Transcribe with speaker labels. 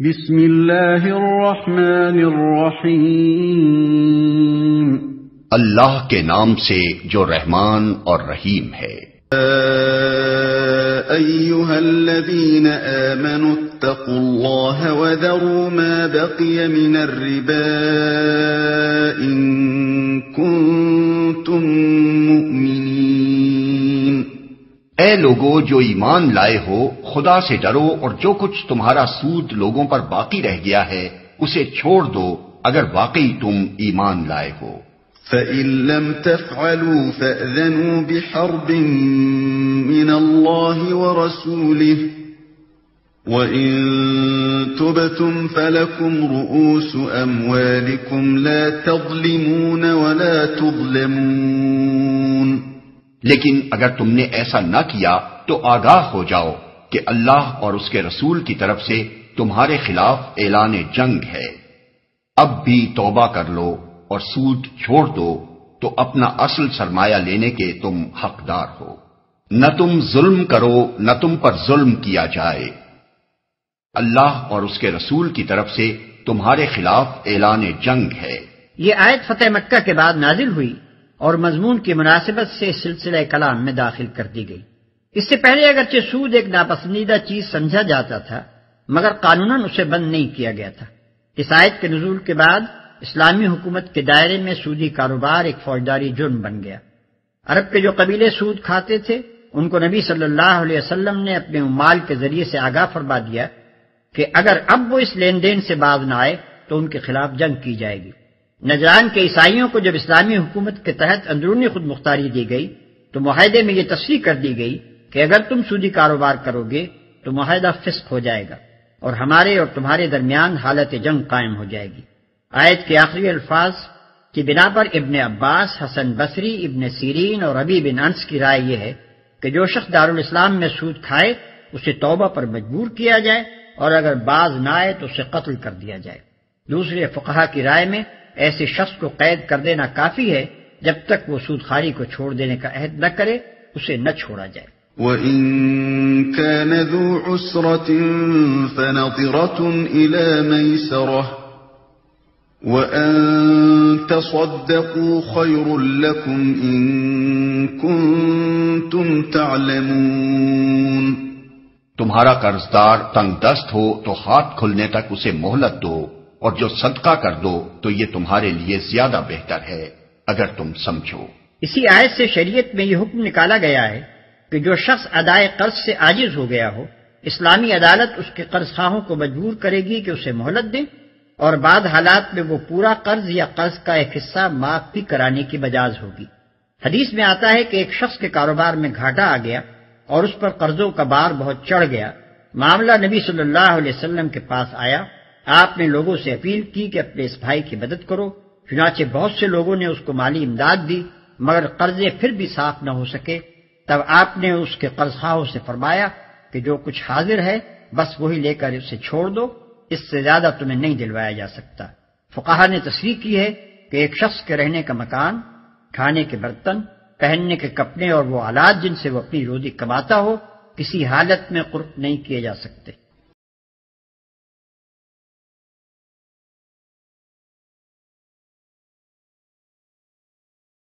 Speaker 1: بسم اللہ الرحمن الرحیم،
Speaker 2: اللہ کے نام سے جو رحمان اور رحیم ہے۔
Speaker 1: ایھا الذین آمنوا اتقوا اللہ وذروا ما بقی من الربا ان کنتم مؤمنین۔
Speaker 2: اے لوگو جو ایمان لائے ہو، خدا سے ڈرو اور جو کچھ تمہارا سود لوگوں پر باقی رہ گیا ہے اسے چھوڑ دو اگر واقعی تم ایمان لائے ہو۔
Speaker 1: فَإِن لَّمْ تَفْعَلُوا فَأْذَنُوا بِحَرْبٍ مِّنَ اللَّهِ وَرَسُولِهِ وَإِن تُبْتُمْ فَلَكُمْ رُءُوسُ أَمْوَالِكُمْ لَا تَظْلِمُونَ وَلَا تُظْلَمُونَ۔
Speaker 2: لیکن اگر تم نے ایسا نہ کیا تو آگاہ ہو جاؤ کہ اللہ اور اس کے رسول کی طرف سے تمہارے خلاف اعلان جنگ ہے۔ اب بھی توبہ کر لو اور سود چھوڑ دو تو اپنا اصل سرمایہ لینے کے تم حقدار ہو۔ نہ تم ظلم کرو نہ تم پر ظلم کیا جائے۔ اللہ اور اس کے رسول کی طرف سے تمہارے خلاف اعلان جنگ ہے۔
Speaker 3: یہ آیت فتح مکہ کے بعد نازل ہوئی اور مضمون کی مناسبت سے سلسلہ کلام میں داخل کر دی گئی۔ اس سے پہلے اگرچہ سود ایک ناپسندیدہ چیز سمجھا جاتا تھا مگر قانوناً اسے بند نہیں کیا گیا تھا۔ اس آیت کے نزول کے بعد اسلامی حکومت کے دائرے میں سودی کاروبار ایک فوجداری جرم بن گیا۔ عرب کے جو قبیلے سود کھاتے تھے ان کو نبی صلی اللہ علیہ وسلم نے اپنے عمال کے ذریعے سے آگاہ فرما دیا کہ اگر اب وہ اس لین دین سے باز نہ آئے تو ان کے خلاف جنگ کی جائے گی۔ نجران کے عیسائیوں کو جب اسلامی حکومت کے تحت اندرونی خود مختاری دی گئی تو معاہدے میں یہ تصریح کر دی گئی کہ اگر تم سودی کاروبار کرو گے تو معاہدہ فسخ ہو جائے گا اور ہمارے اور تمہارے درمیان حالت جنگ قائم ہو جائے گی۔ آیت کے آخری الفاظ کی بنا پر ابن عباس، حسن بصری، ابن سیرین اور ربیع بن انس کی رائے یہ ہے کہ جو شخص دارالاسلام میں سود کھائے اسے توبہ پر مجبور کیا جائے اور اگر باز نہ آئے تو اسے قتل کر دیا جائے۔ دوسرے فقہا کی رائے میں ایسے شخص کو قید کر دینا کافی ہے، جب تک وہ سود خواری کو چھوڑ دینے کا عہد نہ کرے اسے نہ چھوڑا جائے۔
Speaker 1: وَإِن كَانَ ذُو عُسْرَةٍ فَنَظِرَةٌ إِلَى مَيْسَرَةٍ وَأَن تَصَدَّقُوا خَيْرٌ لَّكُمْ إِن كُنتُمْ تَعْلَمُونَ۔
Speaker 2: تمہارا قرضدار تنگ دست ہو تو ہاتھ کھلنے تک اسے مہلت دو اور جو صدقہ کر دو تو یہ تمہارے لیے زیادہ بہتر ہے اگر تم سمجھو۔
Speaker 3: اسی آیت سے شریعت میں یہ حکم نکالا گیا ہے کہ جو شخص ادائے قرض سے عاجز ہو گیا ہو اسلامی عدالت اس کے قرض خواہوں کو مجبور کرے گی کہ اسے مہلت دیں اور بعض حالات میں وہ پورا قرض یا قرض کا ایک حصہ معاف بھی کرانے کی مجاز ہوگی۔ حدیث میں آتا ہے کہ ایک شخص کے کاروبار میں گھاٹا آ گیا اور اس پر قرضوں کا بار بہت چڑھ گیا۔ معاملہ نبی صلی اللہ علیہ وسلم کے پاس آیا۔ آپ نے لوگوں سے اپیل کی کہ اپنے اس بھائی کی مدد کرو، چنانچہ بہت سے لوگوں نے اس کو مالی امداد دی مگر قرضے پھر بھی صاف نہ ہو سکے۔ تب آپ نے اس کے قرض خواہوں سے فرمایا کہ جو کچھ حاضر ہے بس وہی لے کر اسے چھوڑ دو، اس سے زیادہ تمہیں نہیں دلوایا جا سکتا۔ فقہا نے تصریح کی ہے کہ ایک شخص کے رہنے کا مکان، کھانے کے برتن، پہننے کے کپڑے اور وہ آلات جن سے وہ اپنی روزی کماتا ہو کسی حالت میں قرق نہیں کیے جا سکتے۔